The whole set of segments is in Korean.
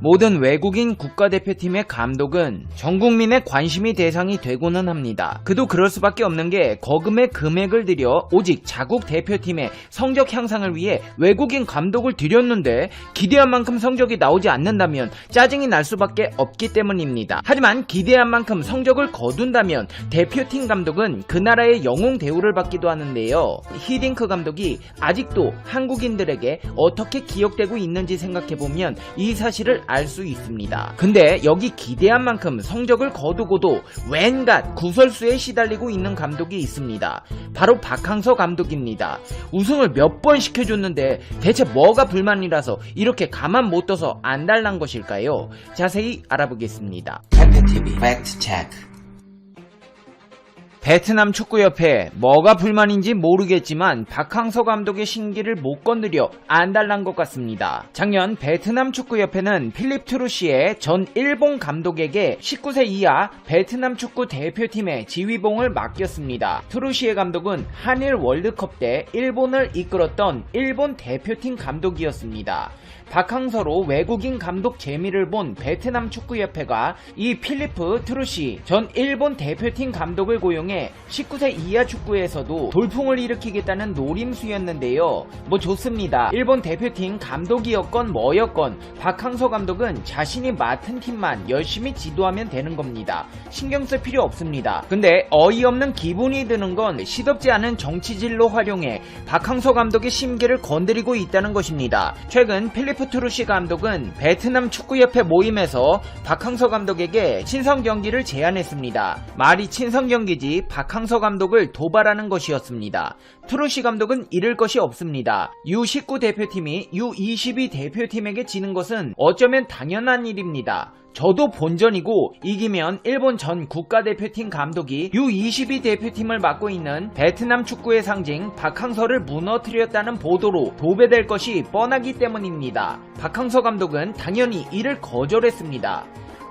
모든 외국인 국가대표팀의 감독은 전 국민의 관심이 대상이 되고는 합니다. 그도 그럴 수밖에 없는 게 거금의 금액을 들여 오직 자국 대표팀의 성적 향상을 위해 외국인 감독을 들였는데 기대한 만큼 성적이 나오지 않는다면 짜증이 날 수밖에 없기 때문입니다. 하지만 기대한 만큼 성적을 거둔다면 대표팀 감독은 그 나라의 영웅 대우를 받기도 하는데요. 히딩크 감독이 아직도 한국인들에게 어떻게 기억되고 있는지 생각해보면 이 사실을 알 수 있습니다. 근데 여기 기대한 만큼 성적을 거두고도 웬갓 구설수에 시달리고 있는 감독이 있습니다. 바로 박항서 감독입니다. 우승을 몇 번 시켜줬는데 대체 뭐가 불만이라서 이렇게 가만 못 둬서 안달난 것일까요? 자세히 알아보겠습니다. 팩트TV 팩트체크. 베트남 축구협회 뭐가 불만인지 모르겠지만 박항서 감독의 신기를 못 건드려 안달난 것 같습니다. 작년 베트남 축구협회는 필립 트루시의 전 일본 감독에게 19세 이하 베트남 축구 대표팀의 지휘봉을 맡겼습니다. 트루시의 감독은 한일 월드컵 때 일본을 이끌었던 일본 대표팀 감독이었습니다. 박항서로 외국인 감독 재미를 본 베트남 축구협회가 이 필리프 트루시 전 일본 대표팀 감독을 고용해 19세 이하 축구에서도 돌풍을 일으키겠다는 노림수였는데요. 뭐 좋습니다. 일본 대표팀 감독이었건 뭐였건 박항서 감독은 자신이 맡은 팀만 열심히 지도하면 되는 겁니다. 신경 쓸 필요 없습니다. 근데 어이없는 기분이 드는 건 시덥지 않은 정치질로 활용해 박항서 감독의 심기를 건드리고 있다는 것입니다. 최근 필리프 트루시 감독은 베트남 축구협회 모임에서 박항서 감독에게 친선 경기를 제안했습니다. 말이 친선 경기지 박항서 감독을 도발하는 것이었습니다. 트루시 감독은 잃을 것이 없습니다. U19 대표팀이 U22 대표팀에게 지는 것은 어쩌면 당연한 일입니다. 저도 본전이고 이기면 일본 전 국가대표팀 감독이 U22 대표팀을 맡고 있는 베트남 축구의 상징 박항서를 무너뜨렸다는 보도로 도배될 것이 뻔하기 때문입니다. 박항서 감독은 당연히 이를 거절했습니다.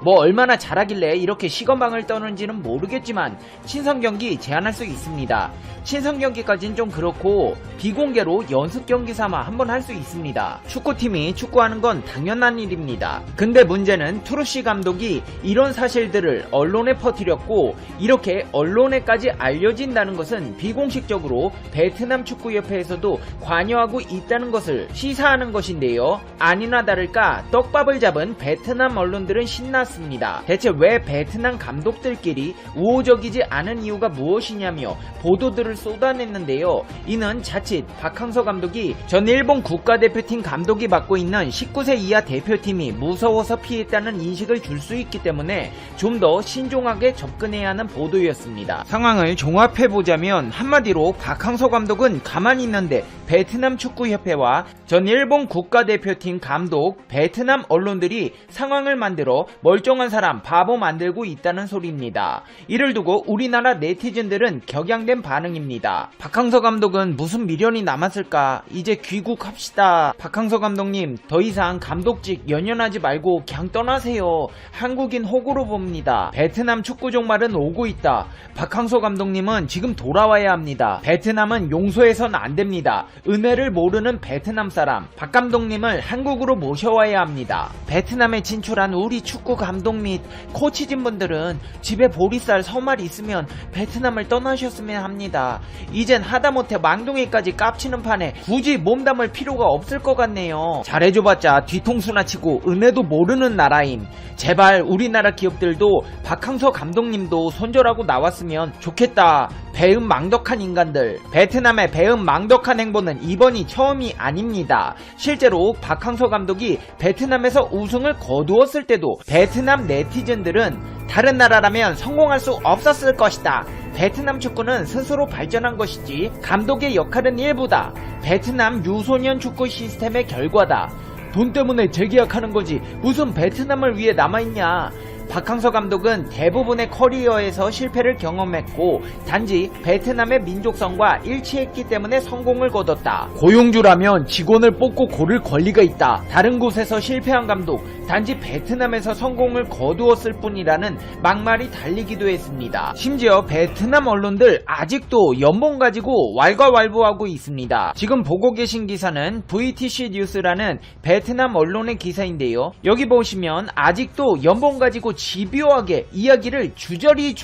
뭐 얼마나 잘하길래 이렇게 시건방을 떠는지는 모르겠지만 친선경기 제안할 수 있습니다. 친선경기까진 좀 그렇고 비공개로 연습경기 삼아 한번 할 수 있습니다. 축구팀이 축구하는 건 당연한 일입니다. 근데 문제는 트루시 감독이 이런 사실들을 언론에 퍼뜨렸고 이렇게 언론에까지 알려진다는 것은 비공식적으로 베트남 축구협회에서도 관여하고 있다는 것을 시사하는 것인데요. 아니나 다를까 떡밥을 잡은 베트남 언론들은 신났습니다. 대체 왜 베트남 감독들끼리 우호적이지 않은 이유가 무엇이냐며 보도들을 쏟아냈는데요. 이는 자칫 박항서 감독이 전 일본 국가대표팀 감독이 맡고 있는 19세 이하 대표팀이 무서워서 피했다는 인식을 줄 수 있기 때문에 좀 더 신중하게 접근해야 하는 보도였습니다. 상황을 종합해보자면 한마디로 박항서 감독은 가만히 있는데 베트남 축구협회와 전 일본 국가대표팀 감독, 베트남 언론들이 상황을 만들어 멀쩡한 사람 바보 만들고 있다는 소리입니다. 이를 두고 우리나라 네티즌들은 격양된 반응입니다. 박항서 감독은 무슨 미련이 남았을까? 이제 귀국합시다. 박항서 감독님 더 이상 감독직 연연하지 말고 그냥 떠나세요. 한국인 호구로 봅니다. 베트남 축구 종말은 오고 있다. 박항서 감독님은 지금 돌아와야 합니다. 베트남은 용서해선 안 됩니다. 은혜를 모르는 베트남 사람 박 감독님을 한국으로 모셔와야 합니다. 베트남에 진출한 우리 축구 감독 및 코치진 분들은 집에 보리쌀 서말 있으면 베트남을 떠나셨으면 합니다. 이젠 하다못해 망둥이까지 깝치는 판에 굳이 몸담을 필요가 없을 것 같네요. 잘해줘봤자 뒤통수나 치고 은혜도 모르는 나라임. 제발 우리나라 기업들도 박항서 감독님도 손절하고 나왔으면 좋겠다. 배은망덕한 인간들. 베트남의 배은망덕한 행보는 이번이 처음이 아닙니다. 실제로 박항서 감독이 베트남에서 우승을 거두었을 때도 베트남 네티즌들은 다른 나라라면 성공할 수 없었을 것이다. 베트남 축구는 스스로 발전한 것이지 감독의 역할은 일부다. 베트남 유소년 축구 시스템의 결과다. 돈 때문에 재계약하는 거지 무슨 베트남을 위해 남아있냐. 박항서 감독은 대부분의 커리어에서 실패를 경험했고 단지 베트남의 민족성과 일치했기 때문에 성공을 거뒀다. 고용주라면 직원을 뽑고 고를 권리가 있다. 다른 곳에서 실패한 감독, 단지 베트남에서 성공을 거두었을 뿐이라는 막말이 달리기도 했습니다. 심지어 베트남 언론들 아직도 연봉 가지고 왈가왈부하고 있습니다. 지금 보고 계신 기사는 VTC 뉴스라는 베트남 언론의 기사인데요. 여기 보시면 아직도 연봉 가지고 집요하게 이야기를 주저리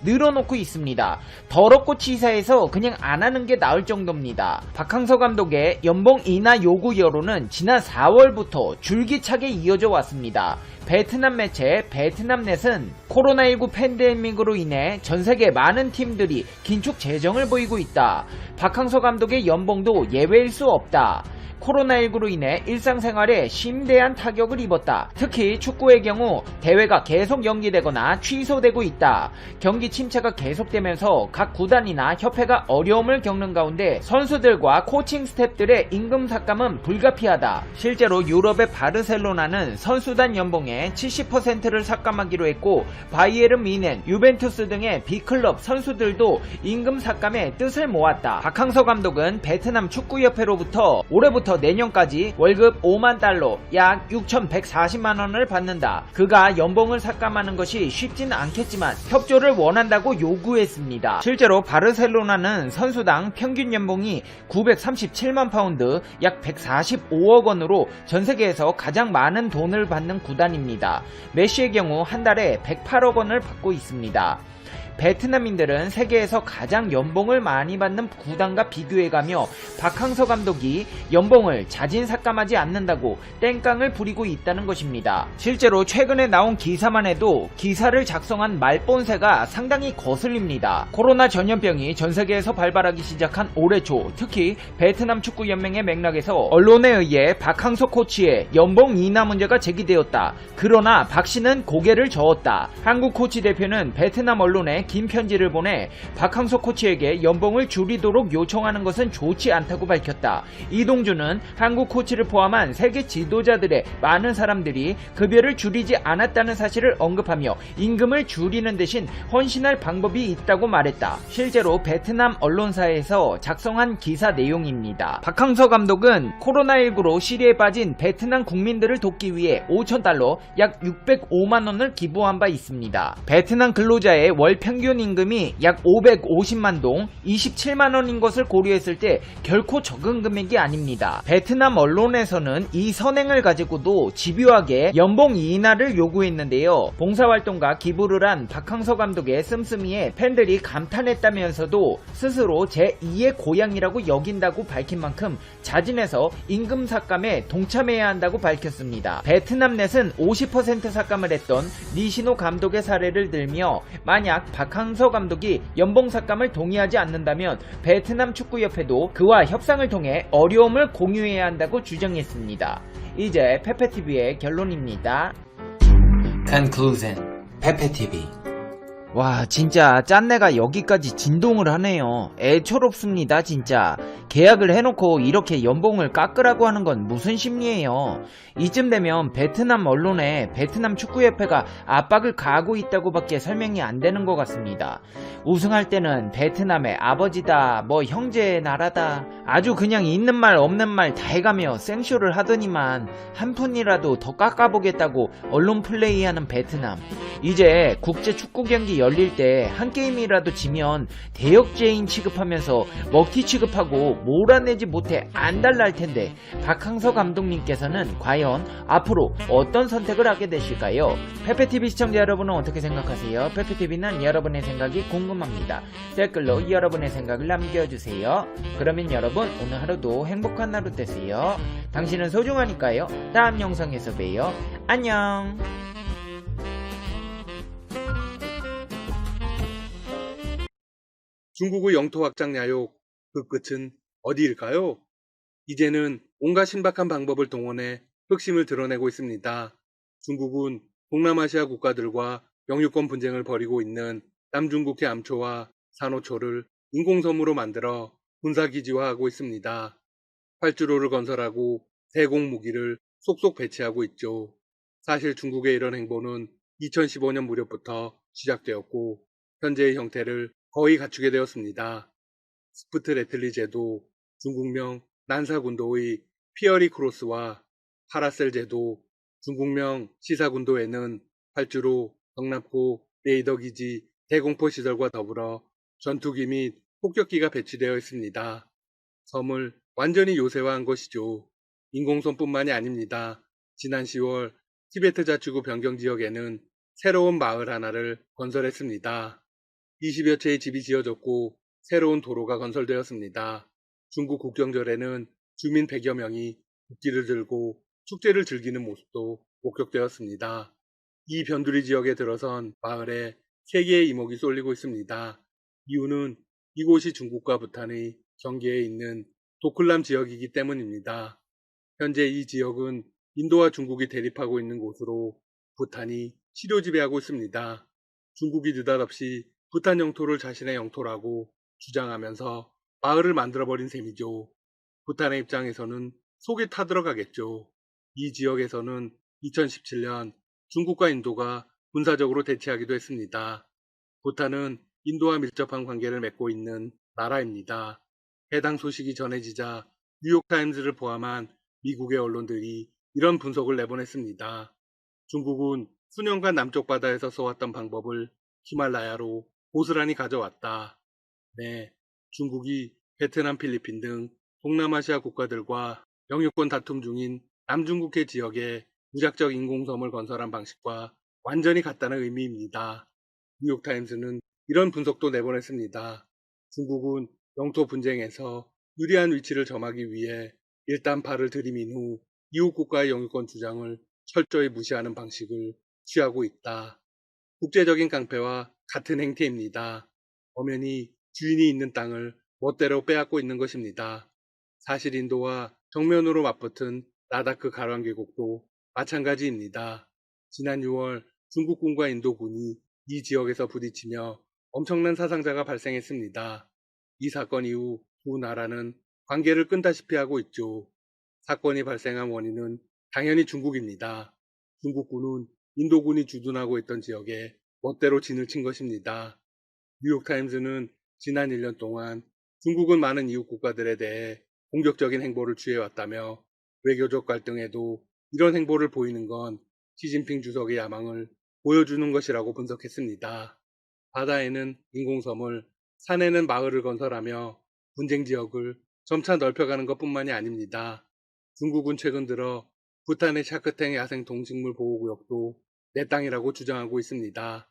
늘어놓고 있습니다. 더럽고 치사해서 그냥 안 하는 게 나을 정도입니다. 박항서 감독의 연봉 인하 요구 여론은 지난 4월부터 줄기차게 이어져 왔습니다. 베트남 매체 베트남넷은 코로나19 팬데믹으로 인해 전세계 많은 팀들이 긴축 재정을 보이고 있다. 박항서 감독의 연봉도 예외일 수 없다. 코로나19로 인해 일상생활에 심대한 타격을 입었다. 특히 축구의 경우 대회가 계속 연기되거나 취소되고 있다. 경기 침체가 계속되면서 각 구단이나 협회가 어려움을 겪는 가운데 선수들과 코칭 스태프들의 임금 삭감은 불가피하다. 실제로 유럽의 바르셀로나는 선수단 연봉의 70%를 삭감하기로 했고 바이에른 뮌헨, 유벤투스 등의 B클럽 선수들도 임금 삭감에 뜻을 모았다. 박항서 감독은 베트남 축구협회로부터 올해부터 내년까지 월급 5만 달러 약 6,140만원을 받는다. 그가 연봉을 삭감하는 것이 쉽진 않겠지만 협조를 원한다고 요구했습니다. 실제로 바르셀로나는 선수당 평균 연봉이 937만 파운드 약 145억 원으로 전세계에서 가장 많은 돈을 받는 구단입니다. 메시의 경우 한 달에 108억 원을 받고 있습니다. 베트남인들은 세계에서 가장 연봉을 많이 받는 구단과 비교해가며 박항서 감독이 연봉을 자진 삭감하지 않는다고 땡깡을 부리고 있다는 것입니다. 실제로 최근에 나온 기사만 해도 기사를 작성한 말본새가 상당히 거슬립니다. 코로나 전염병이 전세계에서 발발하기 시작한 올해 초 특히 베트남 축구연맹의 맥락에서 언론에 의해 박항서 코치의 연봉 인하 문제가 제기되었다. 그러나 박 씨는 고개를 저었다. 한국 코치 대표는 베트남 언론에 긴 편지를 보내 박항서 코치에게 연봉을 줄이도록 요청하는 것은 좋지 않다고 밝혔다. 이동주는 한국 코치를 포함한 세계 지도자들의 많은 사람들이 급여를 줄이지 않았다는 사실을 언급하며 임금을 줄이는 대신 헌신할 방법이 있다고 말했다. 실제로 베트남 언론사에서 작성한 기사 내용입니다. 박항서 감독은 코로나19로 시리에 빠진 베트남 국민들을 돕기 위해 5,000달러 약 605만원을 기부한 바 있습니다. 베트남 근로자의 월 평균 임금이 약 550만 동 27만원인 것을 고려했을 때 결코 적은 금액이 아닙니다. 베트남 언론에서는 이 선행을 가지고도 집요하게 연봉 인하를 요구했는데요. 봉사활동가 기부를 한 박항서 감독의 씀씀이에 팬들이 감탄했다면서도 스스로 제2의 고향이라고 여긴다고 밝힌 만큼 자진해서 임금 삭감에 동참해야 한다고 밝혔습니다. 베트남넷은 50% 삭감을 했던 니시노 감독의 사례를 들며 만약 박항서 감독이 연봉 삭감을 동의하지 않는다면 베트남 축구협회도 그와 협상을 통해 어려움을 공유해야 한다고 주장했습니다. 이제 페페TV의 결론입니다. Conclusion. Pepe TV. 와 진짜 짠내가 여기까지 진동을 하네요. 애초롭습니다 진짜. 계약을 해놓고 이렇게 연봉을 깎으라고 하는 건 무슨 심리예요. 이쯤 되면 베트남 언론에 베트남 축구협회가 압박을 가하고 있다고 밖에 설명이 안 되는 것 같습니다. 우승할 때는 베트남의 아버지다 뭐 형제의 나라다 아주 그냥 있는 말 없는 말 다 해가며 생쇼를 하더니만 한 푼이라도 더 깎아보겠다고 언론 플레이하는 베트남. 이제 국제 축구 경기 열릴 때 한 게임이라도 지면 대역죄인 취급하면서 먹튀 취급하고 몰아내지 못해 안달날 텐데 박항서 감독님께서는 과연 앞으로 어떤 선택을 하게 되실까요? 페페TV 시청자 여러분은 어떻게 생각하세요? 페페TV는 여러분의 생각이 궁금합니다. 댓글로 여러분의 생각을 남겨주세요. 그러면 여러분 오늘 하루도 행복한 하루 되세요. 당신은 소중하니까요. 다음 영상에서 봬요. 안녕. 중국의 영토 확장 야욕, 그 끝은 어디일까요? 이제는 온갖 신박한 방법을 동원해 흑심을 드러내고 있습니다. 중국은 동남아시아 국가들과 영유권 분쟁을 벌이고 있는 남중국해 암초와 산호초를 인공섬으로 만들어 군사기지화하고 있습니다. 활주로를 건설하고 세공 무기를 쏙쏙 배치하고 있죠. 사실 중국의 이런 행보는 2015년 무렵부터 시작되었고 현재의 형태를 거의 갖추게 되었습니다. 스프트레틀리 제도, 중국명 난사군도의 피어리 크로스와 파라셀 제도, 중국명 시사군도에는 활주로, 경납고, 레이더 기지, 대공포 시설과 더불어 전투기 및 폭격기가 배치되어 있습니다. 섬을 완전히 요새화한 것이죠. 인공섬뿐만이 아닙니다. 지난 10월 티베트 자치구 변경 지역에는 새로운 마을 하나를 건설했습니다. 20여 채의 집이 지어졌고 새로운 도로가 건설되었습니다. 중국 국경절에는 주민 100여 명이 국기를 들고 축제를 즐기는 모습도 목격되었습니다. 이 변두리 지역에 들어선 마을에 3개의 이목이 쏠리고 있습니다. 이유는 이곳이 중국과 부탄의 경계에 있는 도클람 지역이기 때문입니다. 현재 이 지역은 인도와 중국이 대립하고 있는 곳으로 부탄이 치료 지배하고 있습니다. 중국이 느닷없이 부탄 영토를 자신의 영토라고 주장하면서 마을을 만들어버린 셈이죠. 부탄의 입장에서는 속이 타들어가겠죠. 이 지역에서는 2017년 중국과 인도가 군사적으로 대치하기도 했습니다. 부탄은 인도와 밀접한 관계를 맺고 있는 나라입니다. 해당 소식이 전해지자 뉴욕타임즈를 포함한 미국의 언론들이 이런 분석을 내보냈습니다. 중국은 수년간 남쪽 바다에서 써왔던 방법을 히말라야로 고스란히 가져왔다. 네, 중국이 베트남, 필리핀 등 동남아시아 국가들과 영유권 다툼 중인 남중국해 지역에 무작정 인공섬을 건설한 방식과 완전히 같다는 의미입니다. 뉴욕타임스는 이런 분석도 내보냈습니다. 중국은 영토 분쟁에서 유리한 위치를 점하기 위해 일단 발을 들이민 후 이웃 국가의 영유권 주장을 철저히 무시하는 방식을 취하고 있다. 국제적인 깡패와 같은 행태입니다. 엄연히 주인이 있는 땅을 멋대로 빼앗고 있는 것입니다. 사실 인도와 정면으로 맞붙은 라다크 가랑 계곡도 마찬가지입니다. 지난 6월 중국군과 인도군이 이 지역에서 부딪히며 엄청난 사상자가 발생했습니다. 이 사건 이후 두 나라는 관계를 끈다시피 하고 있죠. 사건이 발생한 원인은 당연히 중국입니다. 중국군은 인도군이 주둔하고 있던 지역에 멋대로 진을 친 것입니다. 뉴욕타임즈는 지난 1년 동안 중국은 많은 이웃 국가들에 대해 공격적인 행보를 취해왔다며 외교적 갈등에도 이런 행보를 보이는 건 시진핑 주석의 야망을 보여주는 것이라고 분석했습니다. 바다에는 인공섬을, 산에는 마을을 건설하며 분쟁 지역을 점차 넓혀가는 것뿐만이 아닙니다. 중국은 최근 들어 부탄의 샤크탱 야생 동식물 보호구역도 내 땅이라고 주장하고 있습니다.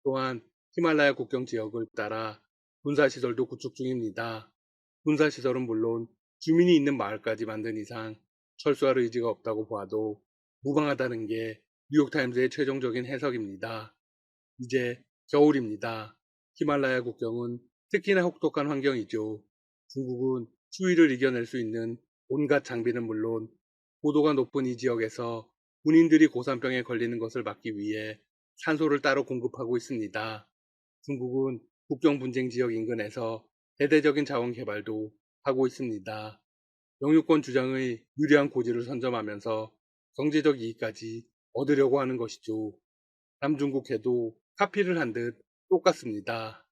또한 히말라야 국경 지역을 따라 군사시설도 구축 중입니다. 군사시설은 물론 주민이 있는 마을까지 만든 이상 철수할 의지가 없다고 봐도 무방하다는 게 뉴욕타임즈의 최종적인 해석입니다. 이제 겨울입니다. 히말라야 국경은 특히나 혹독한 환경이죠. 중국은 추위를 이겨낼 수 있는 온갖 장비는 물론 고도가 높은 이 지역에서 군인들이 고산병에 걸리는 것을 막기 위해 산소를 따로 공급하고 있습니다. 중국은 국경 분쟁 지역 인근에서 대대적인 자원 개발도 하고 있습니다. 영유권 주장의 유리한 고지를 선점하면서 경제적 이익까지 얻으려고 하는 것이죠. 남중국해도 카피를 한 듯 똑같습니다.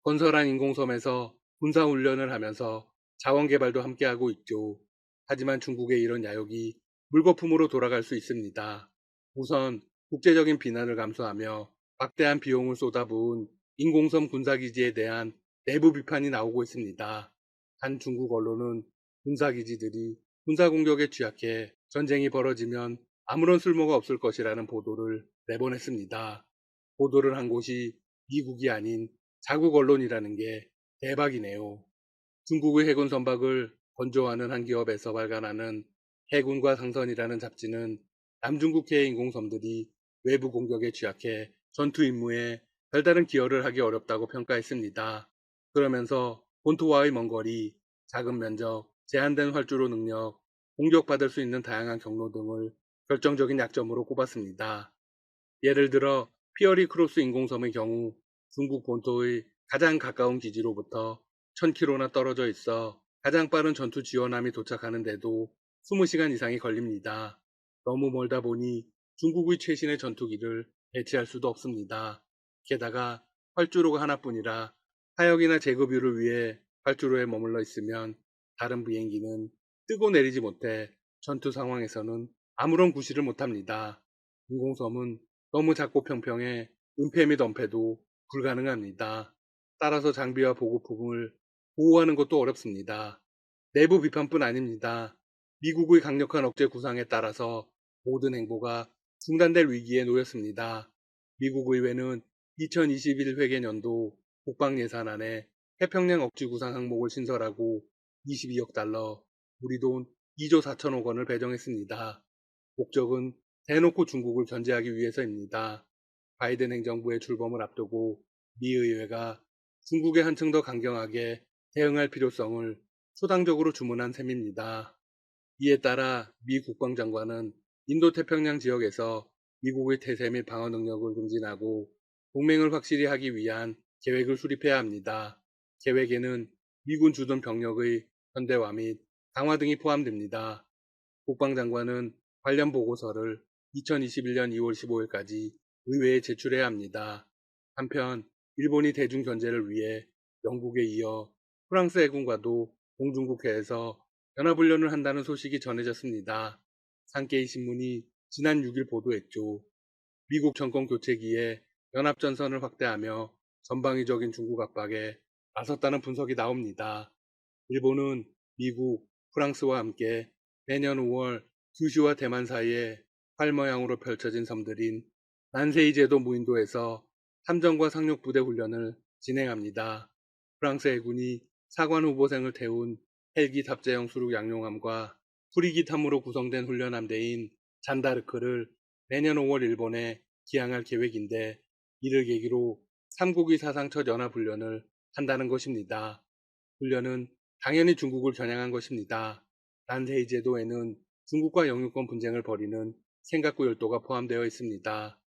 건설한 인공섬에서 군사훈련을 하면서 자원개발도 함께하고 있죠. 하지만 중국의 이런 야욕이 물거품으로 돌아갈 수 있습니다. 우선 국제적인 비난을 감수하며 막대한 비용을 쏟아부은 인공섬 군사기지에 대한 내부 비판이 나오고 있습니다. 한 중국 언론은 군사기지들이 군사공격에 취약해 전쟁이 벌어지면 아무런 쓸모가 없을 것이라는 보도를 내보냈습니다. 보도를 한 곳이 미국이 아닌 자국 언론이라는 게 대박이네요. 중국의 해군 선박을 건조하는 한 기업에서 발간하는 해군과 상선이라는 잡지는 남중국해의 인공섬들이 외부 공격에 취약해 전투 임무에 별다른 기여를 하기 어렵다고 평가했습니다. 그러면서 본토와의 먼 거리, 작은 면적, 제한된 활주로 능력, 공격받을 수 있는 다양한 경로 등을 결정적인 약점으로 꼽았습니다. 예를 들어 피어리 크로스 인공섬의 경우 중국 본토의 가장 가까운 기지로부터 1000km나 떨어져 있어 가장 빠른 전투 지원함이 도착하는데도 20시간 이상이 걸립니다. 너무 멀다 보니 중국의 최신의 전투기를 배치할 수도 없습니다. 게다가 활주로가 하나뿐이라 하역이나 제거뷰를 위해 활주로에 머물러 있으면 다른 비행기는 뜨고 내리지 못해 전투 상황에서는 아무런 구실을 못합니다. 인공섬은 너무 작고 평평해 은폐 및 엄폐도 불가능합니다. 따라서 장비와 보급품을 보호하는 것도 어렵습니다. 내부 비판뿐 아닙니다. 미국의 강력한 억제 구상에 따라서 모든 행보가 중단될 위기에 놓였습니다. 미국 의회는 2021 회계년도 국방 예산안에 태평양 억지 구상 항목을 신설하고 22억 달러, 우리 돈 2조 4천억 원을 배정했습니다. 목적은 대놓고 중국을 견제하기 위해서입니다. 바이든 행정부의 출범을 앞두고 미 의회가 중국에 한층 더 강경하게 대응할 필요성을 초당적으로 주문한 셈입니다. 이에 따라 미 국방장관은 인도태평양 지역에서 미국의 태세 및 방어 능력을 증진하고 동맹을 확실히 하기 위한 계획을 수립해야 합니다. 계획에는 미군 주둔 병력의 현대화 및 강화 등이 포함됩니다. 국방장관은 관련 보고서를 2021년 2월 15일까지 의회에 제출해야 합니다. 한편 일본이 대중 견제를 위해 영국에 이어 프랑스 해군과도 공중국해에서 연합훈련을 한다는 소식이 전해졌습니다. 산케이 신문이 지난 6일 보도했죠. 미국 정권 교체기에 연합전선을 확대하며 전방위적인 중국 압박에 나섰다는 분석이 나옵니다. 일본은 미국, 프랑스와 함께 내년 5월 규슈와 대만 사이에 활모양으로 펼쳐진 섬들인 난세이 제도 무인도에서 함정과 상륙부대 훈련을 진행합니다. 프랑스 해군이 사관 후보생을 태운 헬기 탑재형 수륙 양용함과 프리기탐으로 구성된 훈련함대인 잔다르크를 내년 5월 일본에 기항할 계획인데 이를 계기로 3국이 사상 첫 연합훈련을 한다는 것입니다. 훈련은 당연히 중국을 겨냥한 것입니다. 난세이 제도에는 중국과 영유권 분쟁을 벌이는 센가쿠 열도가 포함되어 있습니다.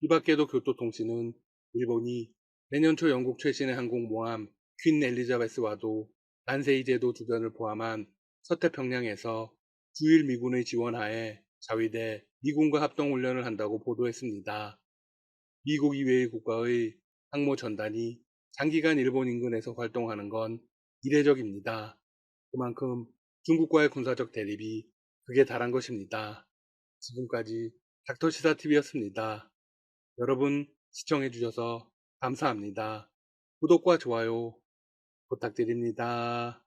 이 밖에도 교토통신은 일본이 내년 초 영국 최신의 항공모함 퀸 엘리자베스와도 난세이 제도 주변을 포함한 서태평양에서 주일 미군의 지원하에 자위대 미군과 합동훈련을 한다고 보도했습니다. 미국 이외의 국가의 항모 전단이 장기간 일본 인근에서 활동하는 건 이례적입니다. 그만큼 중국과의 군사적 대립이 극에 달한 것입니다. 지금까지 닥터시사TV였습니다. 여러분 시청해주셔서 감사합니다. 구독과 좋아요 부탁드립니다.